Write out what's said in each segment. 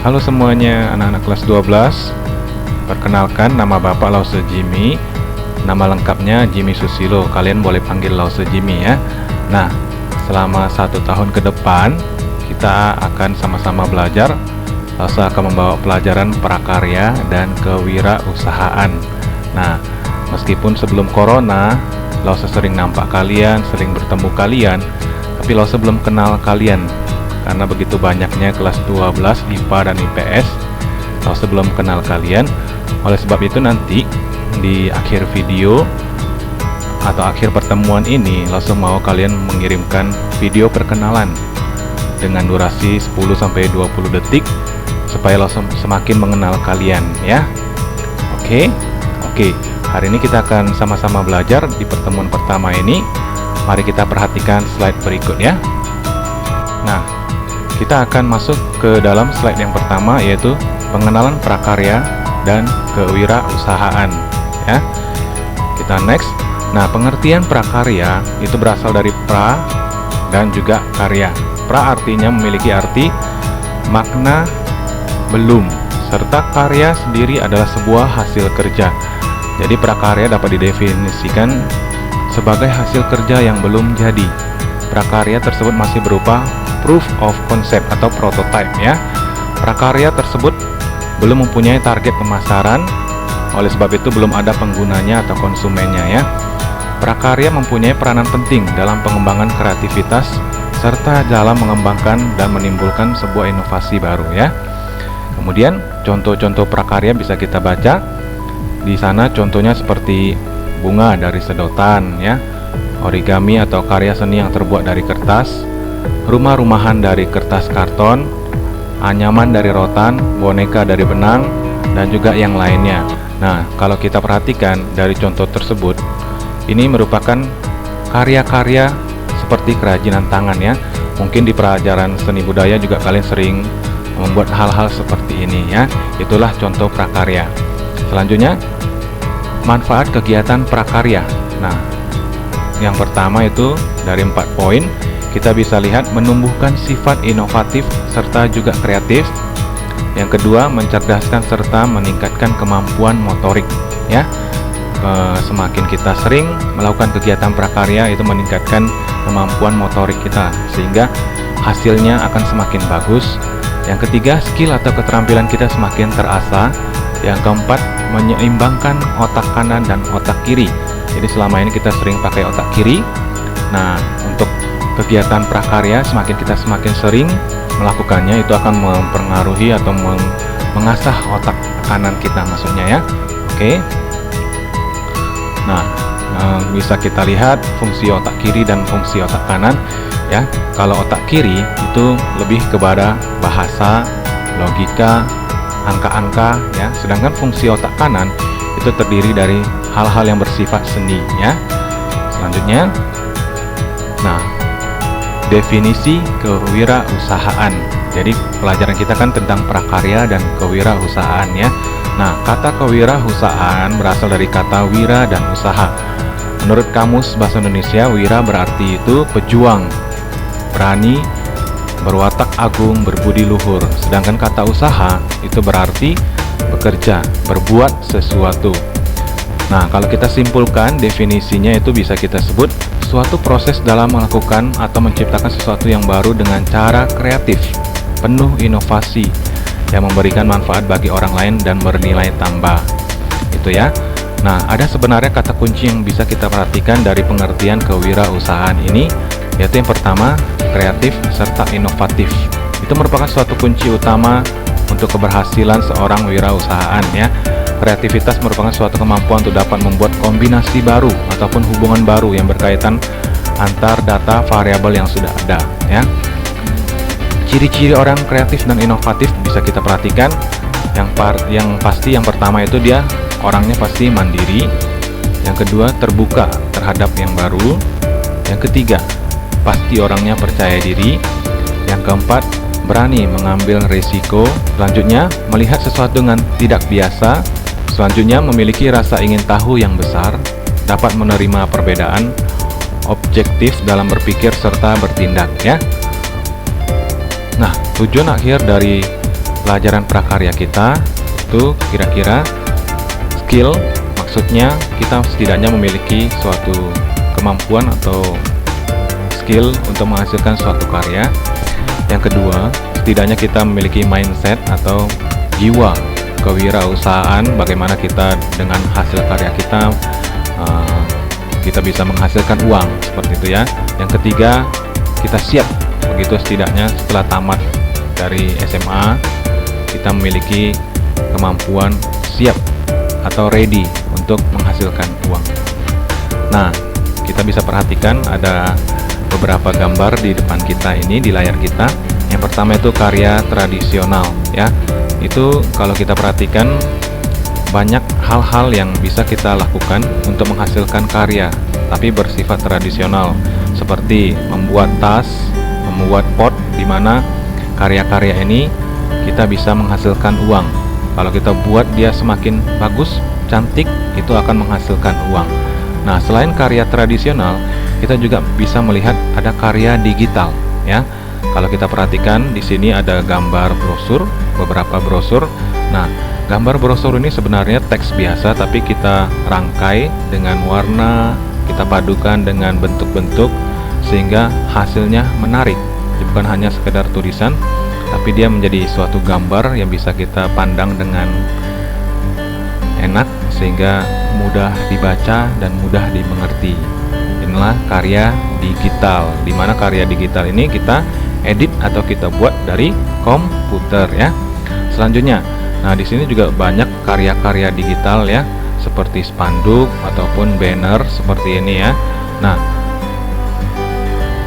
Halo semuanya, anak-anak kelas 12. Perkenalkan, nama Bapak Lause Jimmy. Nama lengkapnya Jimmy Susilo. Kalian boleh panggil Lause Jimmy ya. Nah, selama 1 tahun ke depan kita akan sama-sama belajar. Lause akan membawa pelajaran prakarya dan kewirausahaan. Nah, meskipun sebelum corona Lause sering nampak kalian, sering bertemu kalian, tapi Lause belum kenal kalian karena begitu banyaknya kelas 12 IPA dan IPS. Lause belum kenal kalian. Oleh sebab itu nanti di akhir video atau akhir pertemuan ini Lause mau kalian mengirimkan video perkenalan dengan durasi 10-20 detik supaya Lause semakin mengenal kalian ya. Oke. Hari ini kita akan sama-sama belajar di pertemuan pertama ini. Mari kita perhatikan slide berikut ya. Nah, kita akan masuk ke dalam slide yang pertama, yaitu pengenalan prakarya dan kewirausahaan ya. Kita next. Nah, pengertian prakarya itu berasal dari pra dan juga karya. Pra artinya memiliki arti makna belum, serta karya sendiri adalah sebuah hasil kerja. Jadi prakarya dapat didefinisikan sebagai hasil kerja yang belum jadi. Prakarya tersebut masih berupa proof of concept atau prototype ya. Prakarya tersebut belum mempunyai target pemasaran, oleh sebab itu belum ada penggunanya atau konsumennya ya. Prakarya mempunyai peranan penting dalam pengembangan kreativitas serta dalam mengembangkan dan menimbulkan sebuah inovasi baru ya. Kemudian contoh-contoh prakarya bisa kita baca. Di sana contohnya seperti bunga dari sedotan ya, origami atau karya seni yang terbuat dari kertas, rumah-rumahan dari kertas karton, anyaman dari rotan, boneka dari benang, dan juga yang lainnya. Nah, kalau kita perhatikan dari contoh tersebut, ini merupakan karya-karya seperti kerajinan tangan ya. Mungkin di pelajaran seni budaya juga kalian sering membuat hal-hal seperti ini ya. Itulah contoh prakarya. Selanjutnya, manfaat kegiatan prakarya. Nah, yang pertama itu dari 4 poin, kita bisa lihat menumbuhkan sifat inovatif serta juga kreatif. Yang kedua, mencerdaskan serta meningkatkan kemampuan motorik ya. Semakin kita sering melakukan kegiatan prakarya itu meningkatkan kemampuan motorik kita sehingga hasilnya akan semakin bagus. Yang ketiga, skill atau keterampilan kita semakin terasah. Yang keempat, menyeimbangkan otak kanan dan otak kiri. Jadi selama ini kita sering pakai otak kiri. Nah, untuk kegiatan prakarya semakin sering melakukannya, itu akan mempengaruhi atau mengasah otak kanan kita maksudnya ya. Oke. Nah, bisa kita lihat fungsi otak kiri dan fungsi otak kanan ya. Kalau otak kiri itu lebih kepada bahasa, logika, angka-angka ya, sedangkan fungsi otak kanan itu terdiri dari hal-hal yang bersifat seni ya. Selanjutnya, nah, definisi kewirausahaan. Jadi pelajaran kita kan tentang prakarya dan kewirausahaan ya. Nah, kata kewirausahaan berasal dari kata wira dan usaha. Menurut Kamus Bahasa Indonesia, wira berarti itu pejuang, berani, berwatak agung, berbudi luhur. Sedangkan kata usaha itu berarti bekerja, berbuat sesuatu. Nah, kalau kita simpulkan definisinya itu bisa kita sebut suatu proses dalam melakukan atau menciptakan sesuatu yang baru dengan cara kreatif, penuh inovasi, yang memberikan manfaat bagi orang lain dan bernilai tambah. Itu ya. Nah, ada sebenarnya kata kunci yang bisa kita perhatikan dari pengertian kewirausahaan ini, yaitu yang pertama, kreatif serta inovatif. Itu merupakan suatu kunci utama untuk keberhasilan seorang wirausahaan ya. Kreativitas merupakan suatu kemampuan untuk dapat membuat kombinasi baru ataupun hubungan baru yang berkaitan antar data variabel yang sudah ada ya. Ciri-ciri orang kreatif dan inovatif bisa kita perhatikan. Yang pasti yang pertama itu dia orangnya pasti mandiri. Yang kedua, terbuka terhadap yang baru. Yang ketiga, pasti orangnya percaya diri. Yang keempat, berani mengambil risiko. Selanjutnya, melihat sesuatu dengan tidak biasa. Selanjutnya, memiliki rasa ingin tahu yang besar, dapat menerima perbedaan, objektif dalam berpikir serta bertindak ya. Nah, tujuan akhir dari pelajaran prakarya kita itu kira-kira skill, maksudnya kita setidaknya memiliki suatu kemampuan atau skill untuk menghasilkan suatu karya. Yang kedua, setidaknya kita memiliki mindset atau jiwa kewirausahaan, bagaimana kita dengan hasil karya kita bisa menghasilkan uang, seperti itu ya. Yang ketiga, kita siap, begitu setidaknya setelah tamat dari SMA kita memiliki kemampuan siap atau ready untuk menghasilkan uang. Nah, kita bisa perhatikan ada beberapa gambar di depan kita ini, di layar kita. Yang pertama itu karya tradisional ya. Itu kalau kita perhatikan banyak hal-hal yang bisa kita lakukan untuk menghasilkan karya tapi bersifat tradisional, seperti membuat tas, membuat pot, di mana karya-karya ini kita bisa menghasilkan uang. Kalau kita buat dia semakin bagus, cantik, itu akan menghasilkan uang. Nah, selain karya tradisional, kita juga bisa melihat ada karya digital ya. Kalau kita perhatikan di sini ada gambar brosur, beberapa brosur. Nah, gambar brosur ini sebenarnya teks biasa, tapi kita rangkai dengan warna, kita padukan dengan bentuk-bentuk sehingga hasilnya menarik. Bukan hanya sekedar tulisan, tapi dia menjadi suatu gambar yang bisa kita pandang dengan enak sehingga mudah dibaca dan mudah dimengerti. Inilah karya digital, di mana karya digital ini kita edit atau kita buat dari komputer ya. Selanjutnya, nah di sini juga banyak karya-karya digital ya, seperti spanduk ataupun banner seperti ini ya. Nah,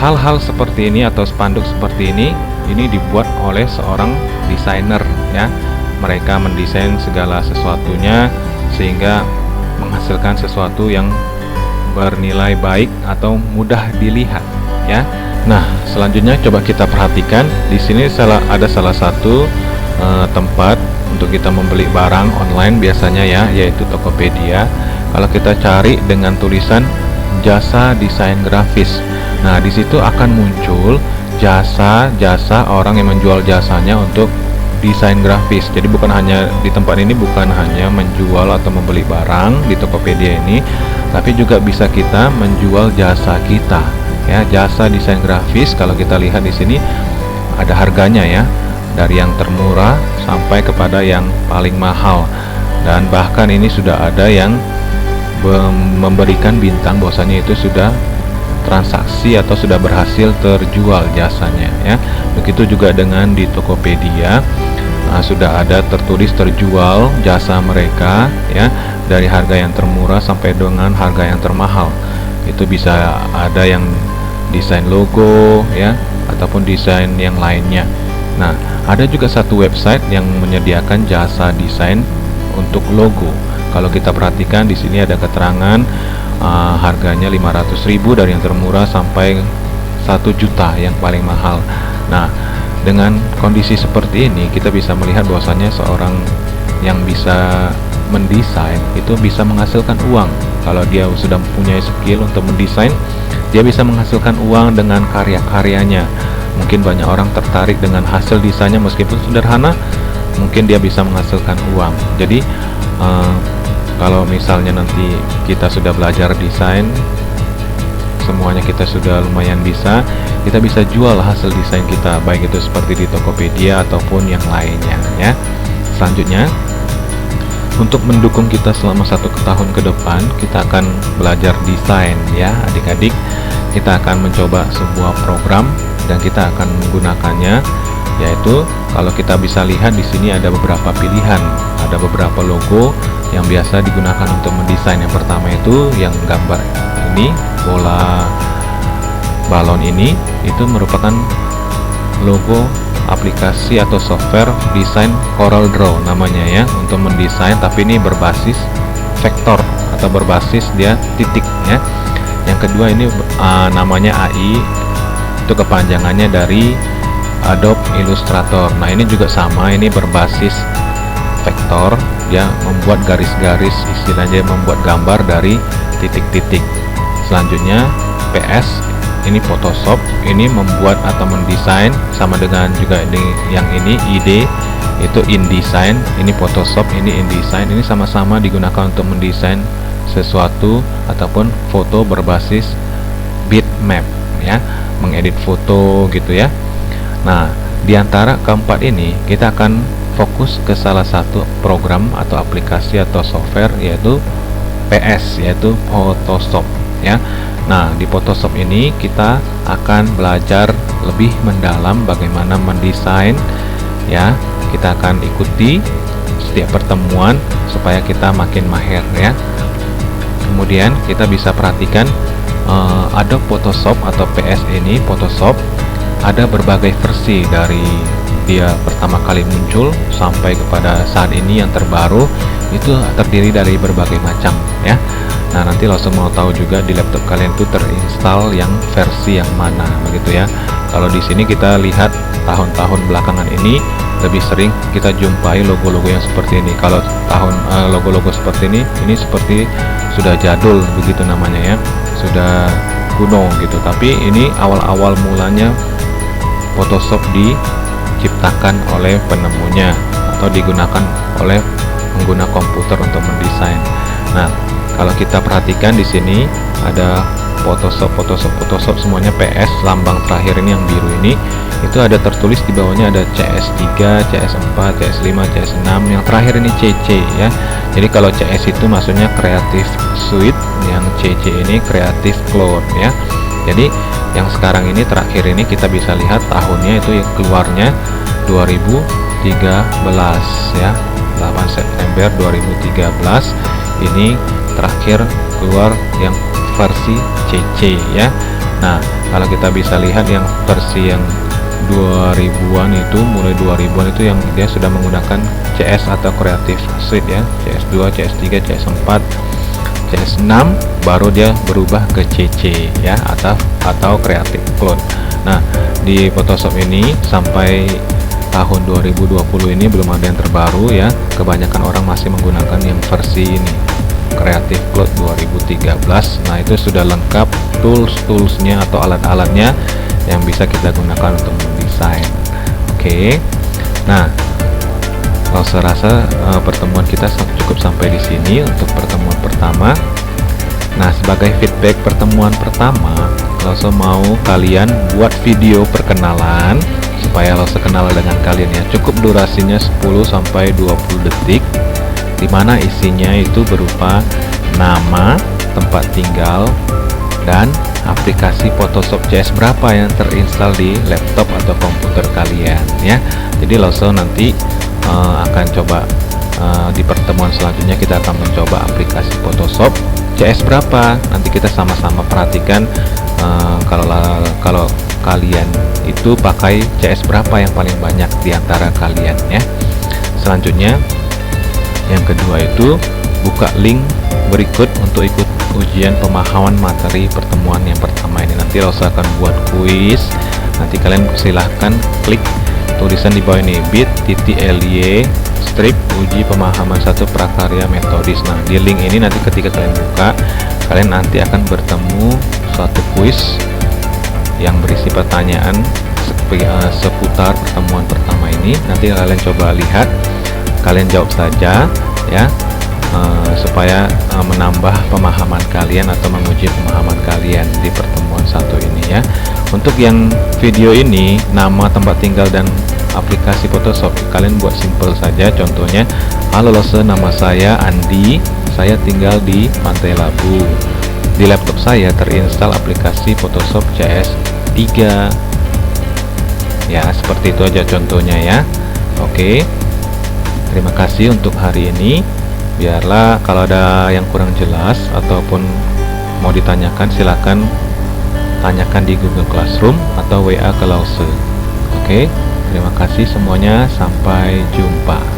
hal-hal seperti ini atau spanduk seperti ini dibuat oleh seorang desainer ya. Mereka mendesain segala sesuatunya sehingga menghasilkan sesuatu yang bernilai baik atau mudah dilihat ya. Nah, selanjutnya coba kita perhatikan di sini ada salah satu tempat untuk kita membeli barang online biasanya ya, yaitu Tokopedia. Kalau kita cari dengan tulisan jasa desain grafis, nah di situ akan muncul jasa-jasa orang yang menjual jasanya untuk desain grafis. Jadi bukan hanya di tempat ini, bukan hanya menjual atau membeli barang di Tokopedia ini, tapi juga bisa kita menjual jasa kita ya, jasa desain grafis. Kalau kita lihat di sini ada harganya ya, dari yang termurah sampai kepada yang paling mahal, dan bahkan ini sudah ada yang memberikan bintang bahwasanya itu sudah transaksi atau sudah berhasil terjual jasanya ya. Begitu juga dengan di Tokopedia, sudah ada tertulis terjual jasa mereka ya, dari harga yang termurah sampai dengan harga yang termahal. Itu bisa ada yang desain logo ya, ataupun desain yang lainnya. Nah, ada juga satu website yang menyediakan jasa desain untuk logo. Kalau kita perhatikan di sini ada keterangan harganya 500.000 dari yang termurah sampai 1 juta yang paling mahal. Nah, dengan kondisi seperti ini kita bisa melihat bahwasanya seorang yang bisa mendesain itu bisa menghasilkan uang. Kalau dia sudah mempunyai skill untuk mendesain, dia bisa menghasilkan uang dengan karya-karyanya. Mungkin banyak orang tertarik dengan hasil desainnya meskipun sederhana, mungkin dia bisa menghasilkan uang. Jadi kalau misalnya nanti kita sudah belajar desain, semuanya kita sudah lumayan kita bisa jual hasil desain kita, baik itu seperti di Tokopedia ataupun yang lainnya ya. Selanjutnya, untuk mendukung kita selama 1 tahun ke depan, kita akan belajar desain ya adik-adik. Kita akan mencoba sebuah program dan kita akan menggunakannya, yaitu kalau kita bisa lihat di sini ada beberapa pilihan, ada beberapa logo yang biasa digunakan untuk mendesain. Yang pertama itu yang gambar ini, bola balon ini, itu merupakan logo aplikasi atau software desain CorelDRAW namanya ya, untuk mendesain, tapi ini berbasis vektor atau berbasis dia titik ya. Yang kedua ini namanya AI, itu kepanjangannya dari Adobe Illustrator. Nah, ini juga sama, ini berbasis vektor, dia membuat garis-garis, istilahnya membuat gambar dari titik-titik. Selanjutnya PS, ini Photoshop, ini membuat atau mendesain, sama dengan juga yang ini ide, itu InDesign, ini Photoshop, ini InDesign. Ini sama-sama digunakan untuk mendesain sesuatu ataupun foto berbasis bitmap ya, mengedit foto gitu ya. Nah, di antara keempat ini kita akan fokus ke salah satu program atau aplikasi atau software, yaitu PS, yaitu Photoshop ya. Nah, di Photoshop ini kita akan belajar lebih mendalam bagaimana mendesain ya. Kita akan ikuti setiap pertemuan supaya kita makin mahir ya. Kemudian kita bisa perhatikan Adobe Photoshop atau PS ini, Photoshop ada berbagai versi dari dia pertama kali muncul sampai kepada saat ini yang terbaru, itu terdiri dari berbagai macam ya. Nah, nanti langsung mau tahu juga di laptop kalian itu terinstall yang versi yang mana begitu ya. Kalau di sini kita lihat tahun-tahun belakangan ini lebih sering kita jumpai logo-logo yang seperti ini. Kalau logo-logo seperti ini seperti sudah jadul begitu namanya ya, sudah kuno gitu. Tapi ini awal-awal mulanya Photoshop diciptakan oleh penemunya atau digunakan oleh pengguna komputer untuk mendesain. Nah, kalau kita perhatikan di sini ada Photoshop semuanya PS, lambang terakhir ini yang biru ini itu ada tertulis di bawahnya ada CS3, CS4, CS5, CS6, yang terakhir ini CC ya. Jadi kalau CS itu maksudnya Creative Suite, yang CC ini Creative Cloud ya. Jadi yang sekarang ini terakhir ini kita bisa lihat tahunnya itu yang keluarnya 2013 ya, 8 September 2013 ini terakhir keluar yang versi CC ya. Nah, kalau kita bisa lihat yang versi yang 2000-an itu, mulai 2000-an itu yang dia sudah menggunakan CS atau Creative Suite ya, CS2, CS3, CS4, CS6, baru dia berubah ke CC ya, atau Creative Cloud. Nah, di Photoshop ini sampai tahun 2020 ini belum ada yang terbaru ya. Kebanyakan orang masih menggunakan yang versi ini, Creative Cloud 2013. Nah, itu sudah lengkap toolsnya atau alat-alatnya yang bisa kita gunakan untuk mendesain. Oke. Nah, saya rasa pertemuan kita cukup sampai di sini untuk pertemuan pertama. Nah, sebagai feedback pertemuan pertama, saya mau kalian buat video perkenalan supaya saya kenal dengan kalian ya. Cukup durasinya 10 sampai 20 detik, dimana isinya itu berupa nama, tempat tinggal, dan aplikasi Photoshop CS berapa yang terinstall di laptop atau komputer kalian ya. Jadi Lauso nanti akan coba di pertemuan selanjutnya kita akan mencoba aplikasi Photoshop CS berapa. Nanti kita sama-sama perhatikan kalau kalian itu pakai CS berapa yang paling banyak di antara kalian ya. Selanjutnya yang kedua itu buka link berikut untuk ikut ujian pemahaman materi pertemuan yang pertama ini. Nanti Lauso akan buat kuis. Nanti kalian silahkan klik tulisan di bawah ini bit.ly strip uji pemahaman satu prakarya metodis. Nah, di link ini nanti ketika kalian buka, kalian nanti akan bertemu suatu kuis yang berisi pertanyaan seputar pertemuan pertama ini. Nanti kalian coba lihat, kalian jawab saja ya, supaya menambah pemahaman kalian atau menguji pemahaman kalian di pertemuan satu ini ya. Untuk yang video ini, nama, tempat tinggal, dan aplikasi Photoshop kalian buat simple saja. Contohnya, halo Lose, nama saya Andi, saya tinggal di Pantai Labu. Di laptop saya terinstall aplikasi Photoshop CS3 ya. Seperti itu aja contohnya ya. Oke, terima kasih untuk hari ini. Biarlah kalau ada yang kurang jelas ataupun mau ditanyakan, silakan tanyakan di Google Classroom atau WA ke Lause. Oke, terima kasih semuanya, sampai jumpa.